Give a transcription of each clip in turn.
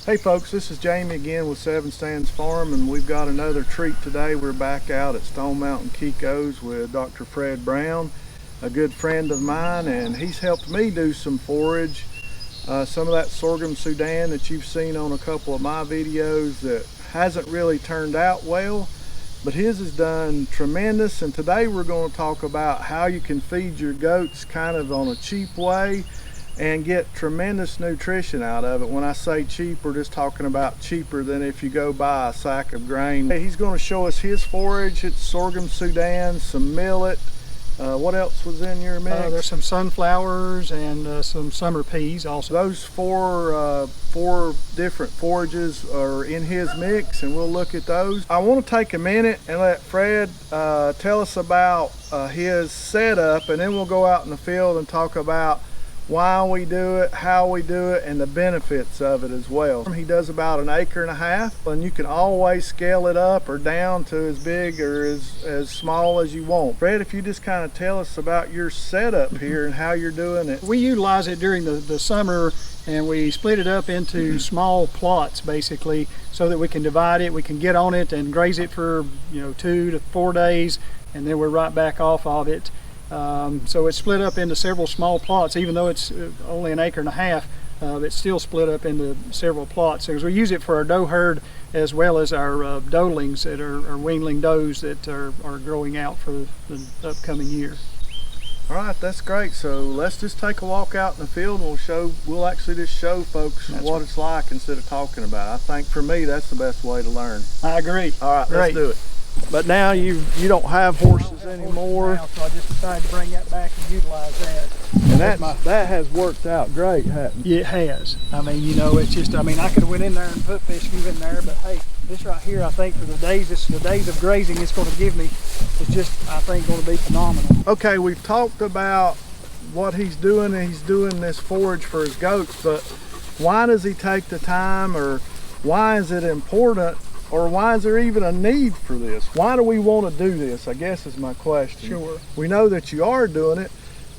Hey folks, this is Jamie again with Seven Stands Farm, and we've got another treat today. We're back out at Stone Mountain Kikos with Dr. Fred Brown, a good friend of mine, and he's helped me do some forage. Some of that Sorghum Sudan that you've seen on a couple of my videos that hasn't really turned out well, but his has done tremendous. And today we're going to talk about how you can feed your goats kind of on a cheap way and get tremendous nutrition out of it. When I say cheap, we're just talking about cheaper than if you go buy a sack of grain. He's going to show us his forage. It's Sorghum Sudan, some millet. What else was in your mix? There's some sunflowers and some summer peas also. Those four different forages are in his mix, and we'll look at those. I want to take a minute and let Fred tell us about his setup, and then we'll go out in the field and talk about why we do it, how we do it, and the benefits of it as well. He does about 1.5 acres, and you can always scale it up or down to as big or as small as you want. Fred, if you just kind of tell us about your setup here and how you're doing it. We utilize it during the summer, and we split it up into small plots basically so that we can divide it, we can get on it and graze it for 2 to 4 days, and then we're right back off of it. So it's split up into several small plots. Even though it's only 1.5 acres, it's still split up into several plots. So we use it for our doe herd as well as our doelings that are weanling does that are growing out for the upcoming year. All right, that's great. So let's just take a walk out in the field, and we'll actually just show folks what it's like instead of talking about it. I think for me that's the best way to learn. I agree. All right, let's do it. But now you don't have horses anymore. Now, so I just decided to bring that back and utilize that. And that has worked out great, hasn't it? It has. I mean, it's just, I could have went in there and put fescue in there, but hey, this right here, I think for the days of grazing it's going to give me, it's just, I think, going to be phenomenal. Okay, we've talked about what he's doing, and he's doing this forage for his goats, but why does he take the time, or why is it important? Or why is there even a need for this? Why do we want to do this, I guess is my question. Sure. We know that you are doing it,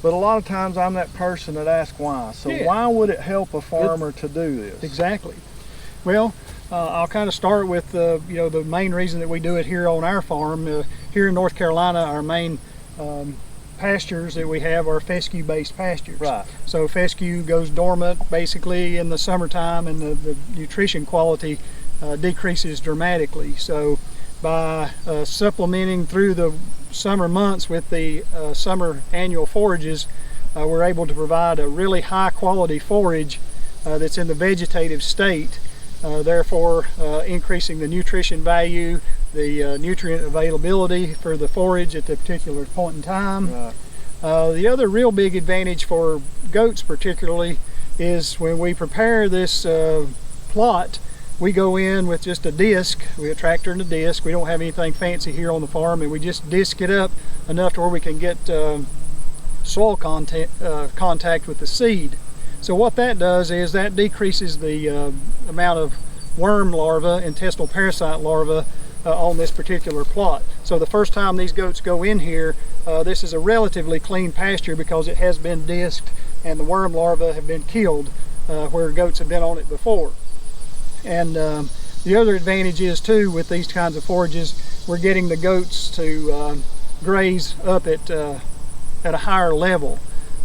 but a lot of times I'm that person that asks why. So why would it help a farmer to do this? Exactly. Well, I'll kind of start with the main reason that we do it here on our farm. Here in North Carolina, our main pastures that we have are fescue-based pastures. Right. So fescue goes dormant basically in the summertime, and the nutrition quality decreases dramatically. So by supplementing through the summer months with the summer annual forages, we're able to provide a really high quality forage that's in the vegetative state, therefore increasing the nutrition value, the nutrient availability for the forage at the particular point in time. Right. The other real big advantage for goats particularly is when we prepare this plot, we go in with just a disc, a tractor and a disc. We don't have anything fancy here on the farm, and we just disc it up enough to where we can get soil contact with the seed. So what that does is that decreases the amount of worm larvae, intestinal parasite larvae, on this particular plot. So the first time these goats go in here, this is a relatively clean pasture because it has been disked and the worm larvae have been killed where goats have been on it before. And the other advantage is too with these kinds of forages, we're getting the goats to graze up at a higher level.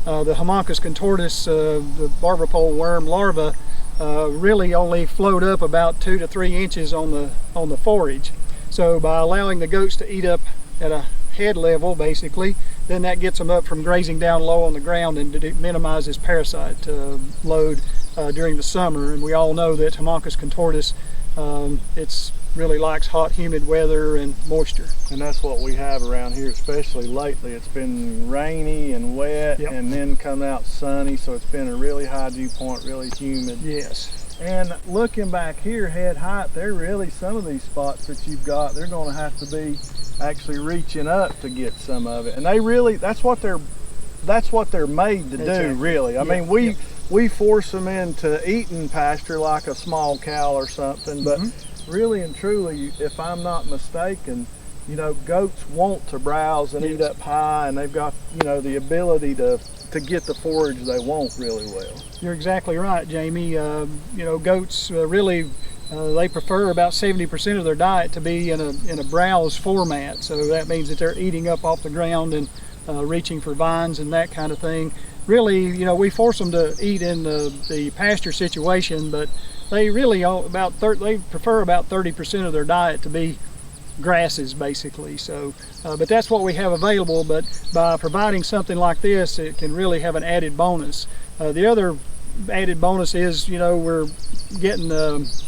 The Homunculus contortus, the barber pole worm larvae, really only float up about 2 to 3 inches on the forage. So by allowing the goats to eat up at a head level basically, then that gets them up from grazing down low on the ground, and minimizes parasite load during the summer. And we all know that Homunculus contortus, it's really likes hot, humid weather and moisture. And that's what we have around here, especially lately. It's been rainy and wet, and then come out sunny, so it's been a really high dew point, really humid. Yes. And looking back here, head height, they're really, some of these spots that you've got, they're going to have to be actually reaching up to get some of it. And they really, that's what they're made to do, really. I mean, we force them into eating pasture like a small cow or something, but really and truly, if I'm not mistaken, goats want to browse and eat up high, and they've got, the ability to to get the forage they want really well. You're exactly right, Jamie. You know, goats really they prefer about 70% of their diet to be in a browse format. So that means that they're eating up off the ground and reaching for vines and that kind of thing. Really, you know, we force them to eat in the pasture situation, but they really they prefer about 30% of their diet to be grasses, basically. So, but that's what we have available. But by providing something like this, it can really have an added bonus. The other added bonus is, you know, we're getting the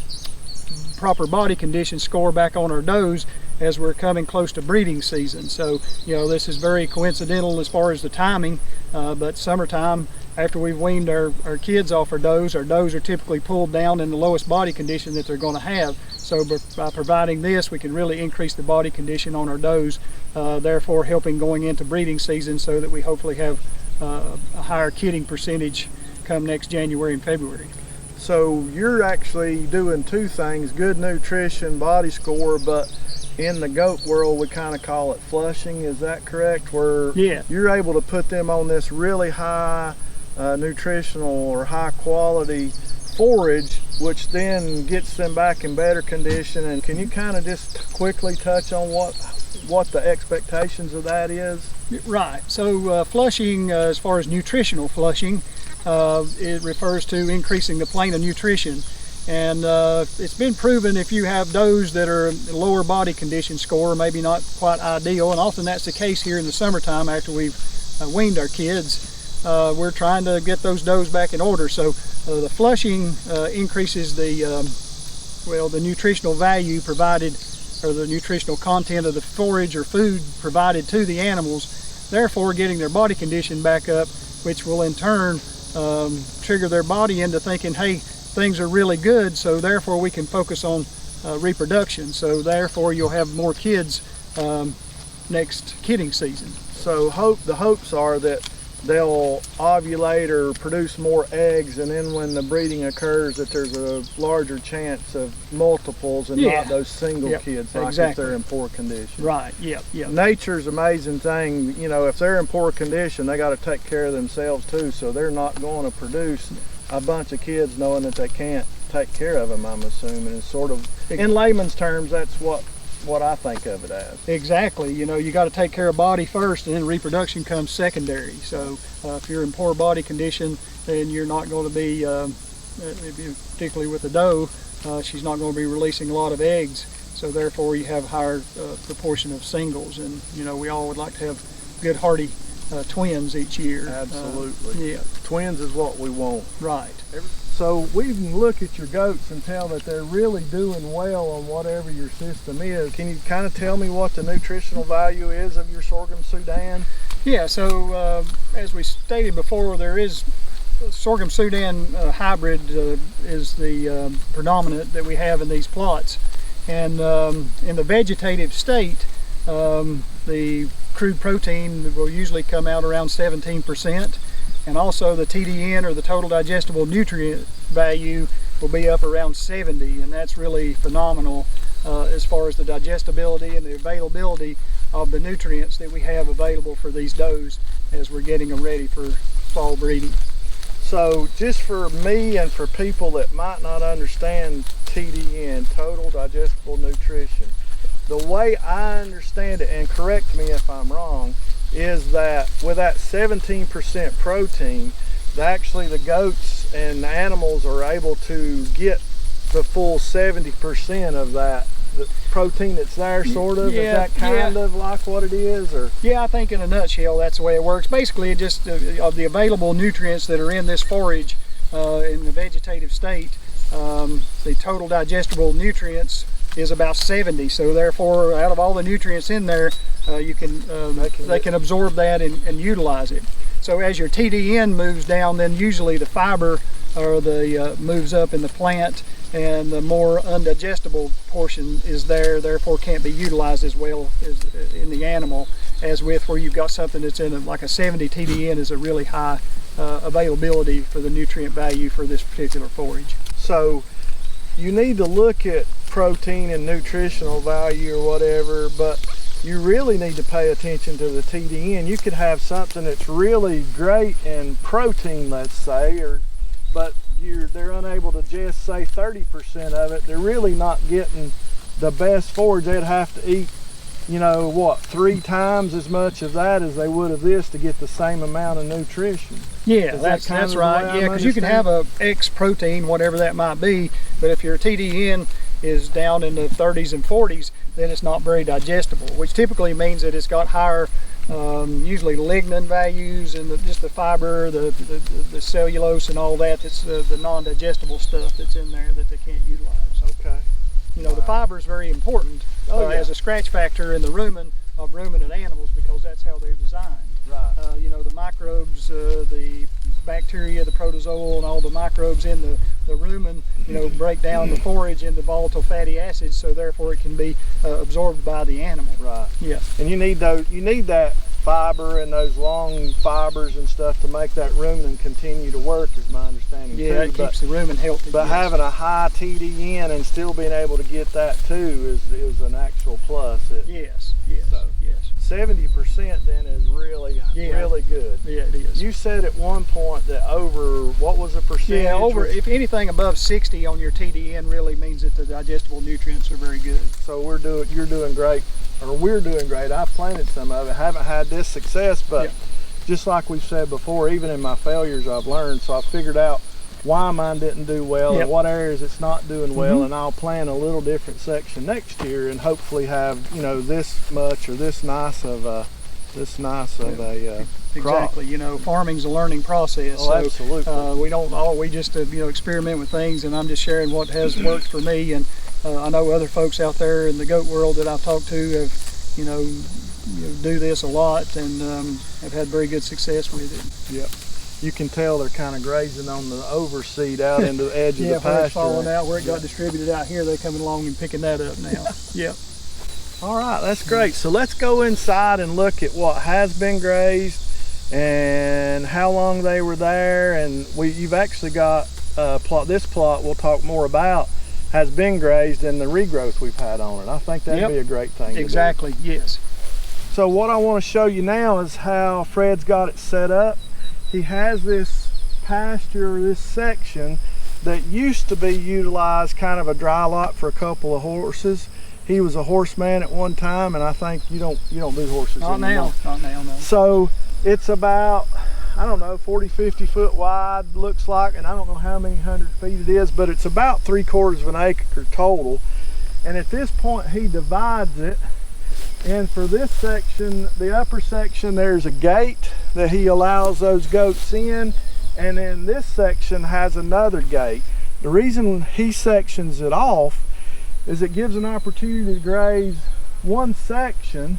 proper body condition score back on our does as we're coming close to breeding season. So, you know, this is very coincidental as far as the timing, but summertime, after we've weaned our kids off our does are typically pulled down in the lowest body condition that they're going to have. So by providing this, we can really increase the body condition on our does, therefore helping going into breeding season so that we hopefully have a higher kidding percentage come next January and February. So you're actually doing two things, good nutrition, body score, but in the goat world we kind of call it flushing, is that correct? Where you're able to put them on this really high nutritional or high quality forage, which then gets them back in better condition. And can you kind of just quickly touch on what the expectations of that is? Right, so flushing, as far as nutritional flushing, it refers to increasing the plane of nutrition. And it's been proven if you have does that are lower body condition score, maybe not quite ideal, and often that's the case here in the summertime after we've weaned our kids, we're trying to get those does back in order. So the flushing increases the nutritional value provided, or the nutritional content of the forage or food provided to the animals, therefore getting their body condition back up, which will in turn trigger their body into thinking, hey, things are really good, so therefore we can focus on reproduction. So therefore you'll have more kids next kidding season. So the hopes are that they'll ovulate or produce more eggs, and then when the breeding occurs that there's a larger chance of multiples and not those single kids, like if they're in poor condition. Right, Nature's an amazing thing. You know, if they're in poor condition, they got to take care of themselves too, so they're not going to produce a bunch of kids knowing that they can't take care of them, I'm assuming. It's sort of, in layman's terms, that's what I think of it as. Exactly. You know, you got to take care of body first, and then reproduction comes secondary. So if you're in poor body condition, then you're not going to be, particularly with the doe, she's not going to be releasing a lot of eggs. So therefore you have a higher proportion of singles. And, you know, we all would like to have good hardy twins each year. Absolutely. Twins is what we want. Right. So we can look at your goats and tell that they're really doing well on whatever your system is. Can you kind of tell me what the nutritional value is of your Sorghum Sudan? Yeah, so as we stated before, there is Sorghum Sudan hybrid is the predominant that we have in these plots. And in the vegetative state, the crude protein will usually come out around 17%. And also the TDN, or the total digestible nutrient value, will be up around 70, and that's really phenomenal as far as the digestibility and the availability of the nutrients that we have available for these does as we're getting them ready for fall breeding. So just for me and for people that might not understand TDN, total digestible nutrition, the way I understand it, and correct me if I'm wrong, is that with that 17% protein, actually the goats and the animals are able to get the full 70% of that, the protein that's there, sort of. Is that kind of like what it is? Or? Yeah, I think in a nutshell that's the way it works. Basically, it just of the available nutrients that are in this forage in the vegetative state, the total digestible nutrients is about 70. So therefore, out of all the nutrients in there, they can absorb that and utilize it. So as your TDN moves down, then usually the fiber or the moves up in the plant, and the more undigestible portion is there, therefore can't be utilized as well as in the animal, as with where you've got something that's in like a 70 TDN is a really high availability for the nutrient value for this particular forage. So you need to look at protein and nutritional value or whatever, but you really need to pay attention to the TDN. You could have something that's really great in protein, let's say, but they're unable to just say 30% of it. They're really not getting the best forage. They'd have to eat, you know, what, 3 times as much of that as they would of this to get the same amount of nutrition. Yeah, that's right. Yeah, because you can have a X protein, whatever that might be, but if your TDN is down in the 30s and 40s, then it's not very digestible, which typically means that it's got higher usually lignin values and just the fiber, the cellulose and all that. That's the non-digestible stuff that's in there that they can't utilize. Okay. You know, the fiber is very important as a scratch factor in the rumen of ruminant animals, because that's how they're designed. Right. You know, the microbes, the bacteria, the protozoal, and all the microbes in the rumen, you know, break down the forage into volatile fatty acids, so therefore it can be absorbed by the animal. Right. Yeah. And you need that fiber and those long fibers and stuff to make that rumen continue to work, is my understanding. Yeah, it keeps the rumen healthy. But having a high TDN and still being able to get that too is an actual plus. Yes. 70% then is really good. Yeah, it is. You said at one point that over, what was the percentage? Yeah, if anything above 60 on your TDN really means that the digestible nutrients are very good. So you're doing great, or we're doing great. I've planted some of it, haven't had this success, but just like we've said before, even in my failures I've learned, so I figured out why mine didn't do well and what areas it's not doing well, and I'll plan a little different section next year and hopefully have, you know, this much or this nice of a exactly crop. You know, farming's a learning process. Oh, absolutely. We just you know, experiment with things, and I'm just sharing what has worked for me, and I know other folks out there in the goat world that I've talked to have, you know, do this a lot and have had very good success with it. Yep. You can tell they're kind of grazing on the overseed out into the edge of the pasture. Yeah, it's falling out where it got distributed out here. They're coming along and picking that up now. Yep. All right, that's great. So let's go inside and look at what has been grazed and how long they were there. And you've actually got this plot we'll talk more about has been grazed in the regrowth we've had on it. I think that'd be a great thing. Exactly, yes. So what I want to show you now is how Fred's got it set up. He has this pasture, this section that used to be utilized kind of a dry lot for a couple of horses. He was a horseman at one time, and I think you don't do horses anymore. Not now, no. So it's about, I don't know, 40, 50 foot wide, looks like, and I don't know how many 100 feet it is, but it's about 3/4 of an acre total. And at this point he divides it, and for this section, the upper section, there's a gate that he allows those goats in, and then this section has another gate. The reason he sections it off is it gives an opportunity to graze one section,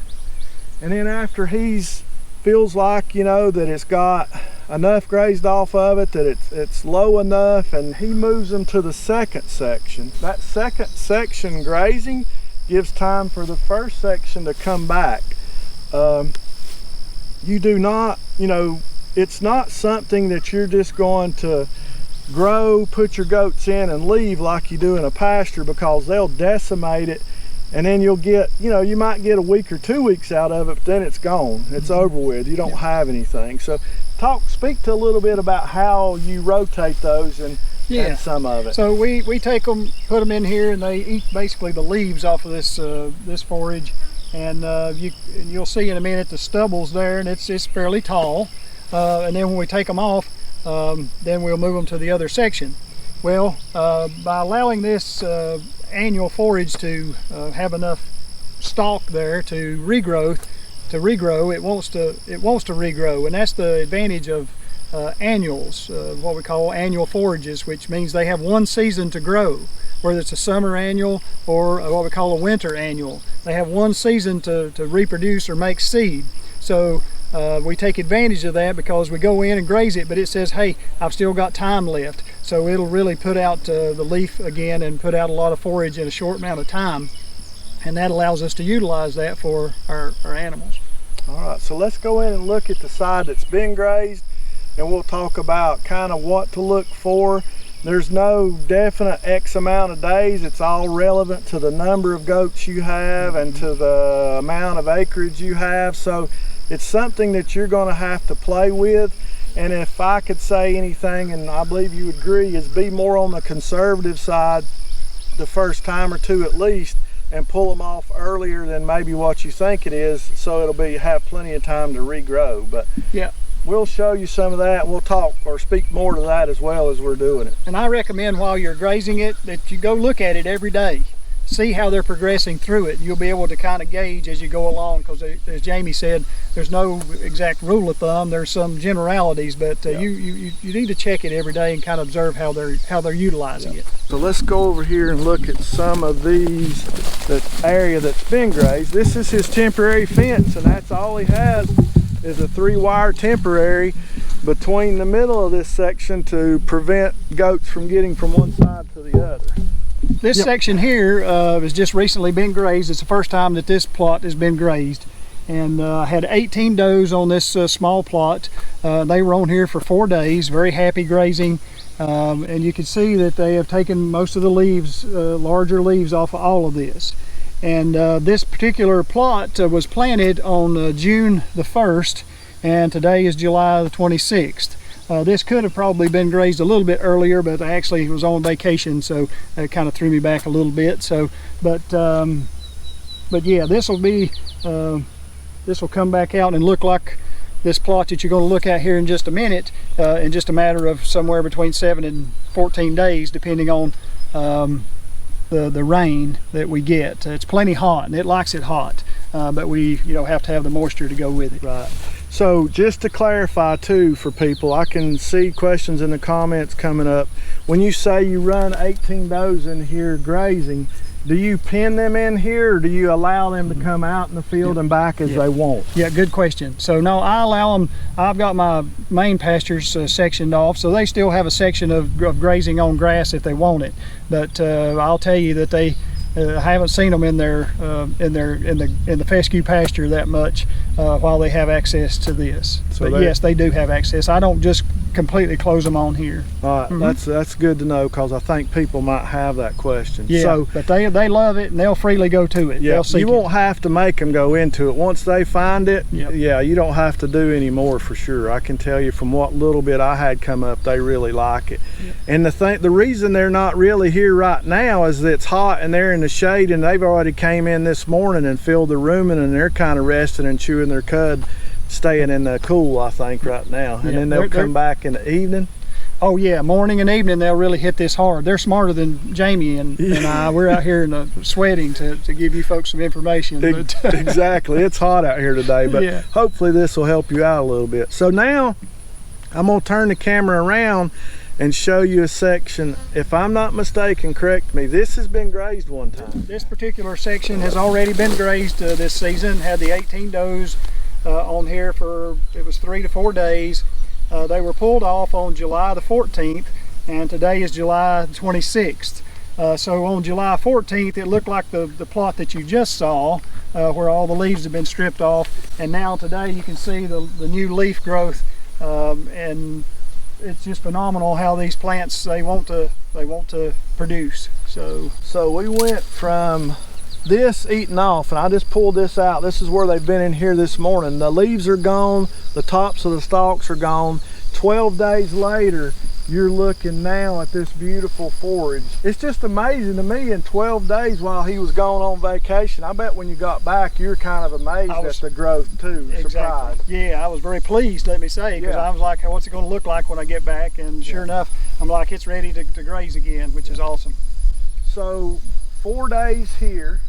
and then after he's feels like, you know, that it's got enough grazed off of it, that it's low enough, and he moves them to the second section. That second section grazing gives time for the first section to come back. You do not, you know, it's not something that you're just going to grow, put your goats in and leave like you do in a pasture, because they'll decimate it, and then you'll get, you know, you might get a week or 2 weeks out of it, but then it's gone. It's over with. You don't have anything. So speak to a little bit about how you rotate those and some of it. So we take them, put them in here, and they eat basically the leaves off of this forage, and you'll see in a minute the stubble's there, and it's fairly tall, and then when we take them off, then we'll move them to the other section. Well, by allowing this annual forage to have enough stalk there to regrow, it wants to regrow, and that's the advantage of annuals, what we call annual forages, which means they have one season to grow, whether it's a summer annual or what we call a winter annual. They have one season to reproduce or make seed. So we take advantage of that because we go in and graze it, but it says, hey, I've still got time left. So it'll really put out the leaf again and put out a lot of forage in a short amount of time. And that allows us to utilize that for our animals. All right, so let's go in and look at the side that's been grazed, and we'll talk about kind of what to look for There's no definite X amount of days. It's all relevant to the number of goats you have and to the amount of acreage you have. So it's something that you're going to have to play with. And if I could say anything, and I believe you would agree, is be more on the conservative side the first time or two at least, and pull them off earlier than maybe what you think it is, so it'll have plenty of time to regrow. But yeah, we'll show you some of that. We'll talk or speak more to that as well as we're doing it. And I recommend while you're grazing it that you go look at it every day. See how they're progressing through it. You'll be able to kind of gauge as you go along, because as Jamie said, there's no exact rule of thumb. There's some generalities, but you need to check it every day and kind of observe how they're utilizing it. So let's go over here and look at some of these, the area that's been grazed. This is his temporary fence, and that's all he has is a 3-wire temporary between the middle of this section to prevent goats from getting from one side to the other. This section here has just recently been grazed. It's the first time that this plot has been grazed. And I had 18 does on this small plot. They were on here for 4 days, very happy grazing. And you can see that they have taken most of the leaves, larger leaves off of all of this. And this particular plot was planted on June the 1st, and today is July the 26th. This could have probably been grazed a little bit earlier, but I actually was on vacation, so it kind of threw me back a little bit. So, but yeah, this will come back out and look like this plot that you're going to look at here in just a minute, in just a matter of somewhere between 7 and 14 days, depending on the rain that we get. It's plenty hot, and it likes it hot, but we have to have the moisture to go with it. Right. So just to clarify too for people, I can see questions in the comments coming up. When you say you run 18 does in here grazing, do you pen them in here, or do you allow them to come out in the field and back as they want? Yeah, good question. So no, I allow them. I've got my main pastures sectioned off, so they still have a section of grazing on grass if they want it. But I'll tell you that they I haven't seen them in the fescue pasture that much while they have access to this. So but yes, they do have access. I don't just completely close them on here. All right, that's good to know, because I think people might have that question. Yeah, so, but they love it, and they'll freely go to it. Yeah, you won't have to make them go into it. Once they find it, yeah, you don't have to do any more for sure. I can tell you from what little bit I had come up, they really like it. Yep. And the reason they're not really here right now is that it's hot and they're in the shade, and they've already came in this morning and filled the rumen, and they're kind of resting and chewing their cud, staying in the cool, I think, right now. And then they'll come back in the evening. Oh yeah, morning and evening they'll really hit this hard. They're smarter than Jamie and I. We're out here sweating to give you folks some information. Exactly, it's hot out here today, but hopefully this will help you out a little bit. So now I'm gonna turn the camera around and show you a section. If I'm not mistaken, correct me, this has been grazed one time. This particular section has already been grazed this season. Had the 18 does on here for, it was 3 to 4 days. They were pulled off on July the 14th, and today is July 26th. So on July 14th, it looked like the plot that you just saw, where all the leaves have been stripped off, and now today you can see the new leaf growth, and it's just phenomenal how these plants they want to produce. So we went from this eating off, and I just pulled this out. This is where they've been in here this morning. The leaves are gone, the tops of the stalks are gone. 12 days later, you're looking now at this beautiful forage. It's just amazing to me, in 12 days while he was gone on vacation. I bet when you got back, you're kind of amazed at the growth too. Exactly. Surprised. Yeah, I was very pleased, let me say, because I was like, what's it going to look like when I get back? And sure enough, I'm like, it's ready to graze again, which is awesome. So 4 days here,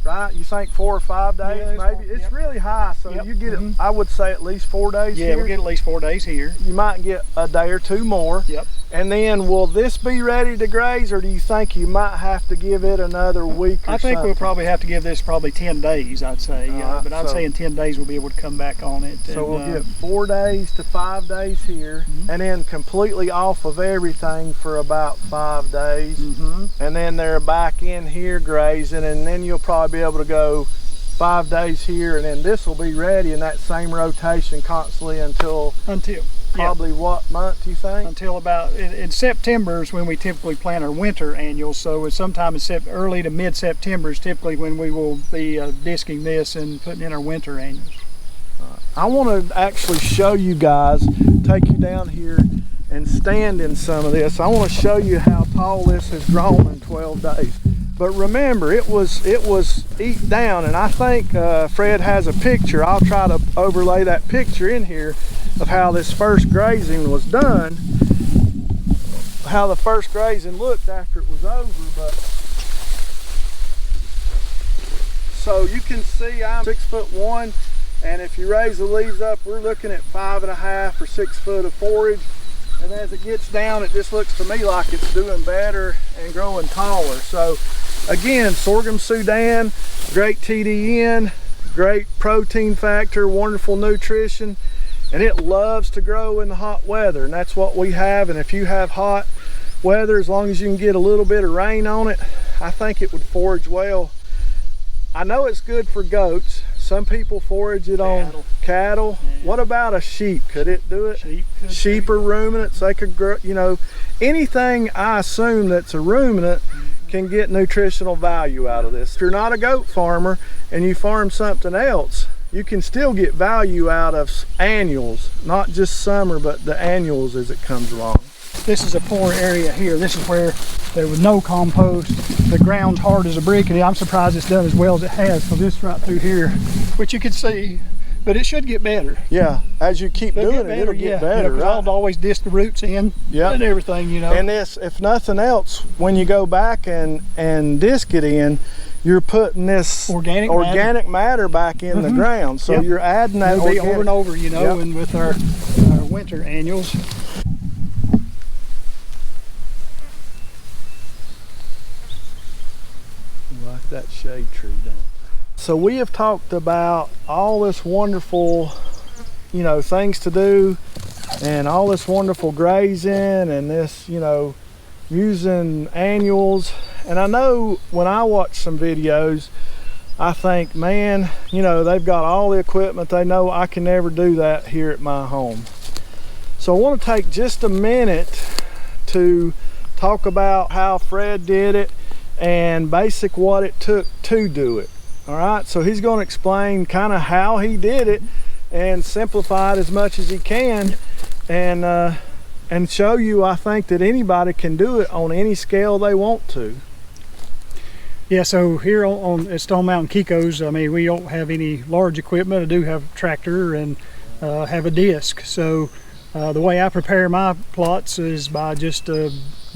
right? You think 4 or 5 days, maybe? It's really high, so you get it, I would say at least 4 days here. Yeah, we'll get at least 4 days here. You might get a day or two more. Yep. And then will this be ready to graze, or do you think you might have to give it another week or I think something? we'll probably have to give this probably 10 days, I'd say. But I'm saying 10 days we'll be able to come back on it. So we'll get 4 days to 5 days here, and then completely off of everything for about 5 days. And then they're back in here grazing, and then you'll probably be able to go 5 days here, and then this will be ready in that same rotation constantly until probably what month you think? Until about, in September is when we typically plant our winter annuals. So it's sometime in early to mid-September is typically when we will be disking this and putting in our winter annuals. I want to actually show you guys, take you down here and stand in some of this. I want to show you how tall this has grown in 12 days. But remember, it was eat down, and I think Fred has a picture. I'll try to overlay that picture in here of how this first grazing was done, how the first grazing looked after it was over. But so you can see I'm 6'1", and if you raise the leaves up, we're looking at 5.5 or 6 foot of forage. And as it gets down, it just looks to me like it's doing better and growing taller. So again, Sorghum Sudan, great TDN, great protein factor, wonderful nutrition, and it loves to grow in the hot weather, and that's what we have. And if you have hot weather, as long as you can get a little bit of rain on it, I think it would forage well. I know it's good for goats. Some people forage it on cattle. Yeah. What about a sheep? Could it do it? Sheep are ruminants. They could grow, you know, anything I assume that's a ruminant can get nutritional value out of this. If you're not a goat farmer and you farm something else, you can still get value out of annuals, not just summer, but the annuals as it comes along. This is a poor area here. This is where there was no compost. The ground's hard as a brick, and I'm surprised it's done as well as it has. So this right through here, which you can see, but it should get better. Yeah, as you keep doing it, it'll get better. Right? I'll always disc the roots in and everything, you know. And this, if nothing else, when you go back and disc it in, you're putting this organic matter back in the ground. So you're adding that over and over, you know, and with our winter annuals. Like that shade tree, don't they? So we have talked about all this wonderful, you know, things to do, and all this wonderful grazing, and this, you know, using annuals. And I know when I watch some videos, I think, man, you know, they've got all the equipment. They know I can never do that here at my home. So I want to take just a minute to talk about how Fred did it and basic what it took to do it. All right, so he's going to explain kind of how he did it and simplify it as much as he can, and show you, I think, that anybody can do it on any scale they want to. Yeah, so here at Stone Mountain Kikos, I mean, we don't have any large equipment. I do have a tractor and have a disc. So the way I prepare my plots is by just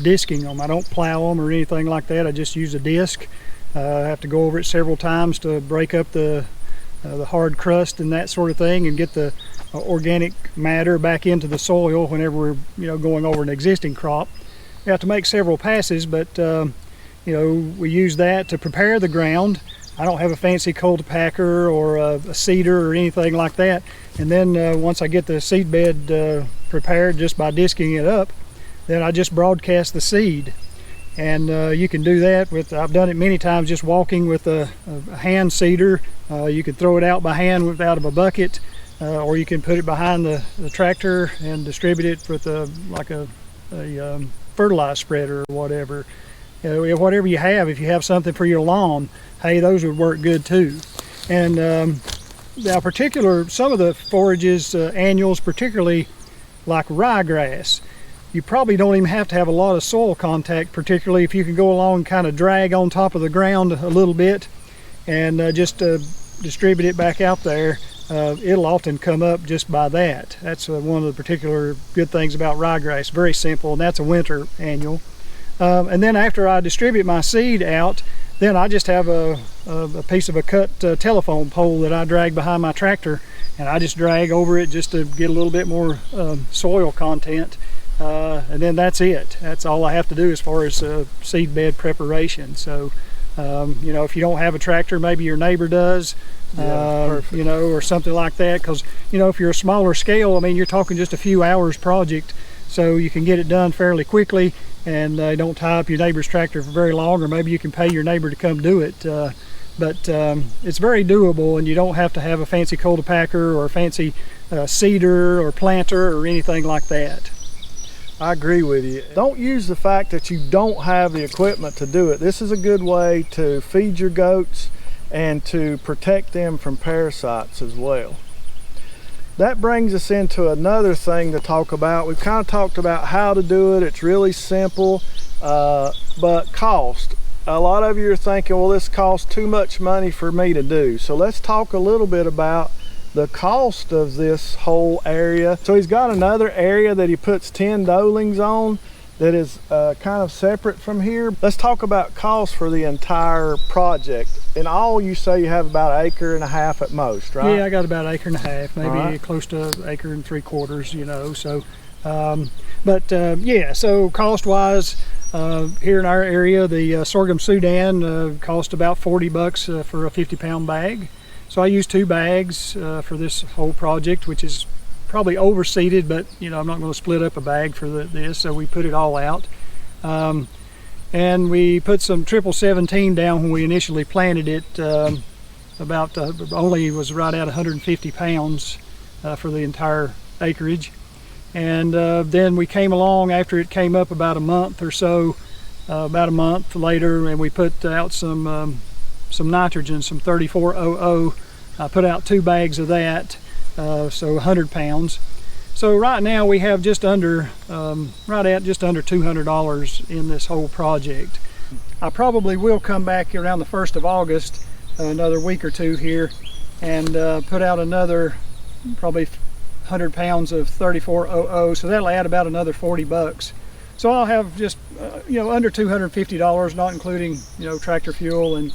disking them. I don't plow them or anything like that. I just use a disc. I have to go over it several times to break up the hard crust and that sort of thing, and get the organic matter back into the soil whenever we're, you know, going over an existing crop. You have to make several passes, but you know, we use that to prepare the ground. I don't have a fancy cultipacker or a seeder or anything like that. And then once I get the seed bed prepared just by disking it up, then I just broadcast the seed. And you can do that with, I've done it many times just walking with a hand seeder. You can throw it out by hand out of a bucket, or you can put it behind the tractor and distribute it with like a fertilizer spreader or whatever. Whatever you have. If you have something for your lawn, hey, those would work good too. And now some of the forages, annuals, particularly like ryegrass, you probably don't even have to have a lot of soil contact, particularly if you can go along and kind of drag on top of the ground a little bit and just distribute it back out there. It'll often come up just by that. That's one of the particular good things about ryegrass. Very simple, and that's a winter annual. And then after I distribute my seed out, then I just have a piece of a cut telephone pole that I drag behind my tractor, and I just drag over it just to get a little bit more soil content. And then that's it. That's all I have to do as far as seed bed preparation. So, you know, if you don't have a tractor, maybe your neighbor does, you know, or something like that. Because, you know, if you're a smaller scale, I mean, you're talking just a few hours project, so you can get it done fairly quickly, and don't tie up your neighbor's tractor for very long, or maybe you can pay your neighbor to come do it. But it's very doable, and you don't have to have a fancy cultipacker or a fancy seeder or planter or anything like that. I agree with you. Don't use the fact that you don't have the equipment to do it. This is a good way to feed your goats and to protect them from parasites as well. That brings us into another thing to talk about. We've kind of talked about how to do it. It's really simple, but cost. A lot of you are thinking, well, this costs too much money for me to do. So let's talk a little bit about the cost of this whole area. So he's got another area that he puts 10 dolings on that is kind of separate from here. Let's talk about cost for the entire project. In all, you say you have about 1.5 acres at most, right? Yeah, I got about 1.5 acres, maybe right. Close to 1.75 acres, you know. So, yeah. So cost-wise, here in our area, the Sorghum Sudan cost about $40 for a 50-pound bag. So I use 2 bags for this whole project, which is probably overseeded, but you know, I'm not going to split up a bag for this, so we put it all out. And we put some 17 down when we initially planted it. Only was right at 150 pounds for the entire acreage. And then we came along after it came up about a month or so, about a month later, and we put out some nitrogen, some 3400. I put out 2 bags of that, so 100 pounds. So right now we have just under, right at just under $200 in this whole project. I probably will come back around the 1st of August, another week or 2 here, and put out another probably 100 pounds of 3400. So that'll add about another $40. So I'll have just, you know, under $250, not including, you know, tractor fuel and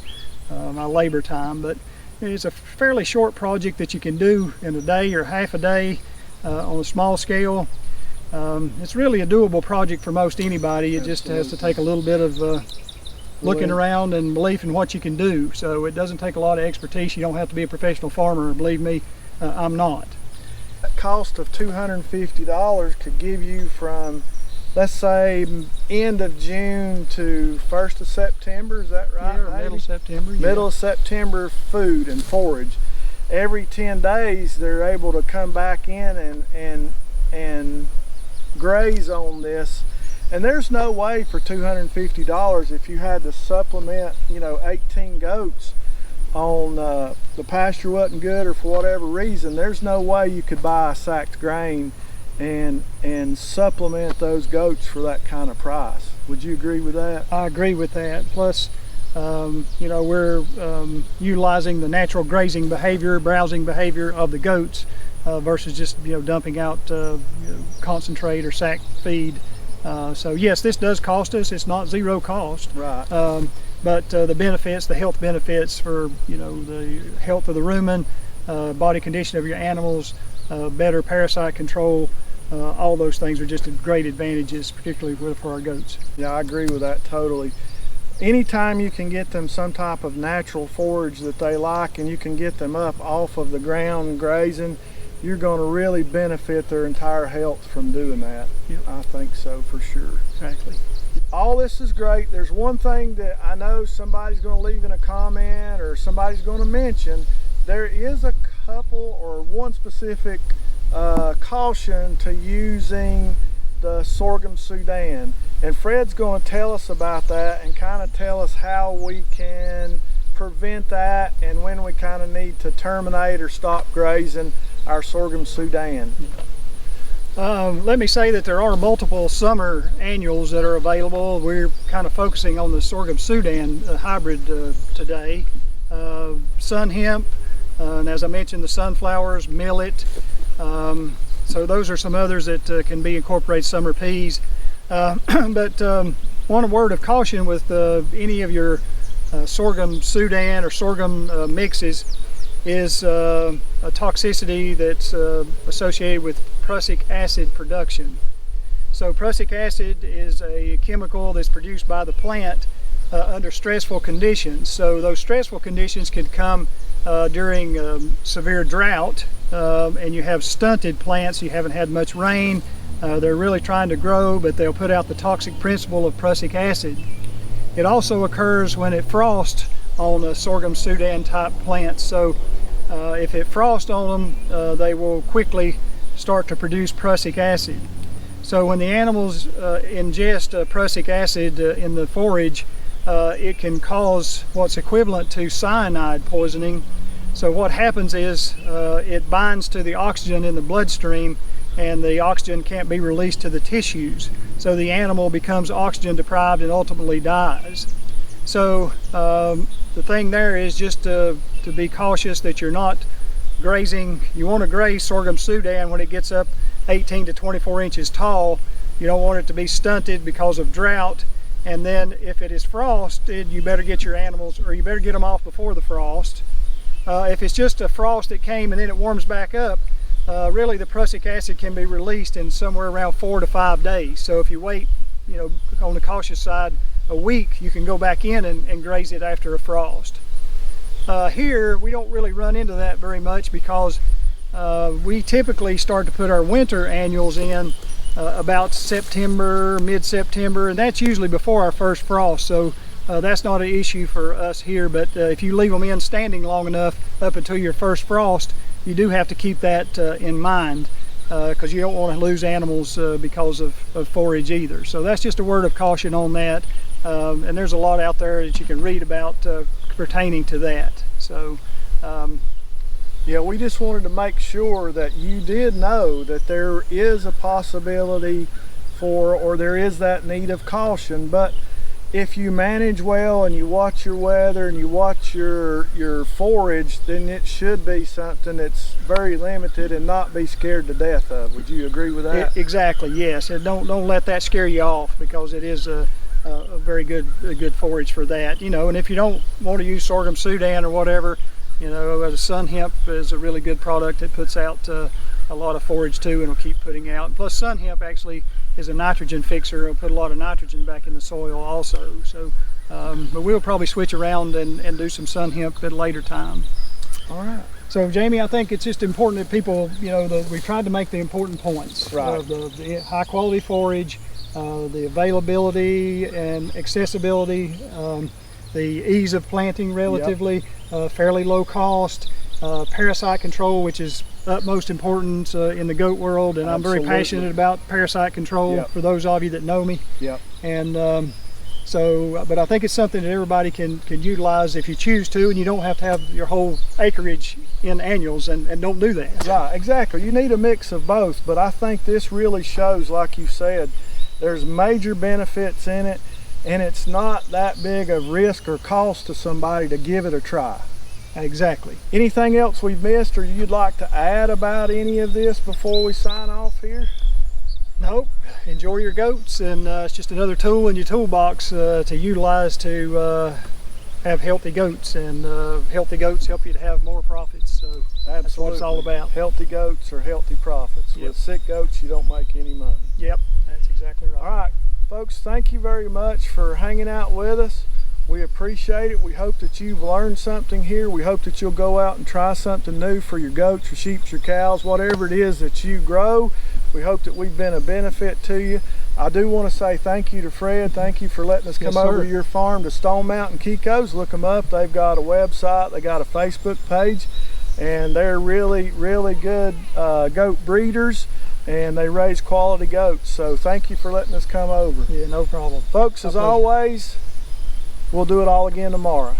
my labor time. But it's a fairly short project that you can do in a day or half a day on a small scale. It's really a doable project for most anybody. It just has to take a little bit of looking around and belief in what you can do. So it doesn't take a lot of expertise. You don't have to be a professional farmer. Believe me, I'm not. That cost of $250 could give you from, let's say, end of June to 1st of September, is that right? Yeah, middle of September. Middle of September food and forage. Every 10 days they're able to come back in and graze on this. And there's no way for $250 if you had to supplement, you know, 18 goats on the pasture wasn't good or for whatever reason, there's no way you could buy a sacked grain and supplement those goats for that kind of price. Would you agree with that? I agree with that. Plus, you know, we're utilizing the natural grazing behavior, browsing behavior of the goats versus just, you know, dumping out you know, concentrate or sack feed. So yes, this does cost us. It's not zero cost. Right. But the benefits, the health benefits for, you know, the health of the rumen, body condition of your animals, better parasite control, all those things are just great advantages, particularly for our goats. Yeah, I agree with that totally. Anytime you can get them some type of natural forage that they like and you can get them up off of the ground grazing, you're going to really benefit their entire health from doing that. Yep. I think so for sure. Exactly. All this is great. There's one thing that I know somebody's going to leave in a comment or somebody's going to mention. There is a couple or one specific caution to using the Sorghum Sudan, and Fred's going to tell us about that and kind of tell us how we can prevent that and when we kind of need to terminate or stop grazing our Sorghum Sudan. Let me say that there are multiple summer annuals that are available. We're kind of focusing on the Sorghum Sudan hybrid today. Sun hemp, and as I mentioned, the sunflowers, millet. So those are some others that can be incorporated, summer peas. But one word of caution with any of your Sorghum Sudan or sorghum mixes is a toxicity that's associated with prussic acid production. So prussic acid is a chemical that's produced by the plant under stressful conditions. So those stressful conditions could come during severe drought, and you have stunted plants, you haven't had much rain, they're really trying to grow, but they'll put out the toxic principle of prussic acid. It also occurs when it frosts on a Sorghum Sudan type plants. So if it frosts on them, they will quickly start to produce prussic acid. So when the animals ingest prussic acid in the forage, it can cause what's equivalent to cyanide poisoning. So what happens is it binds to the oxygen in the bloodstream, and the oxygen can't be released to the tissues. So the animal becomes oxygen deprived and ultimately dies. So the thing there is just to be cautious that you're not grazing. You want to graze Sorghum Sudan when it gets up 18 to 24 inches tall. You don't want it to be stunted because of drought. And then if it is frosted, you better get your animals, or you better get them off before the frost. If it's just a frost that came and then it warms back up, really the prussic acid can be released in somewhere around 4 to 5 days. So if you wait, on the cautious side, a week, you can go back in and graze it after a frost. Here we don't really run into that very much because we typically start to put our winter annuals in about September, mid-September, and that's usually before our first frost. So that's not an issue for us here, but if you leave them in standing long enough up until your first frost, you do have to keep that in mind because you don't want to lose animals because of forage either. So that's just a word of caution on that. And there's a lot out there that you can read about pertaining to that. So yeah, we just wanted to make sure that you did know that there is a possibility for, or there is that need of caution. But if you manage well and you watch your weather and you watch your forage, then it should be something that's very limited and not be scared to death of. Would you agree with that? Exactly, yes. And don't let that scare you off, because it is a very good forage for that. And if you don't want to use Sorghum Sudan or whatever, sun hemp is a really good product. It puts out a lot of forage too, and will keep putting out. And plus, sun hemp actually is a nitrogen fixer. It'll put a lot of nitrogen back in the soil also. So, but we'll probably switch around and do some sun hemp at a later time. All right. So, Jamie, I think it's just important that people, we tried to make the important points. Right. The high quality forage, the availability and accessibility, the ease of planting relatively, yep. Fairly low cost, parasite control, which is utmost important in the goat world, and Absolutely. I'm very passionate about parasite control, yep. for those of you that know me. Yep. And but I think it's something that everybody can utilize if you choose to, and you don't have to have your whole acreage in annuals, and don't do that. Right, exactly. You need a mix of both, but I think this really shows, like you said, there's major benefits in it, and it's not that big of risk or cost to somebody to give it a try. Exactly. Anything else we've missed or you'd like to add about any of this before we sign off here? Nope. Enjoy your goats, and it's just another tool in your toolbox to utilize to have healthy goats, and healthy goats help you to have more profits. So that's what it's all about. Healthy goats are healthy profits. Yep. With sick goats, you don't make any money. Yep, that's exactly right. All right, folks, thank you very much for hanging out with us. We appreciate it. We hope that you've learned something here. We hope that you'll go out and try something new for your goats, your sheep, your cows, whatever it is that you grow. We hope that we've been a benefit to you. I do want to say thank you to Fred. Thank you for letting us come over to your farm to Stone Mountain Kikos. Look them up. They've got a website. They got a Facebook page, and they're really, really good goat breeders, and they raise quality goats. So thank you for letting us come over. Yeah, no problem. Folks, as always, we'll do it all again tomorrow.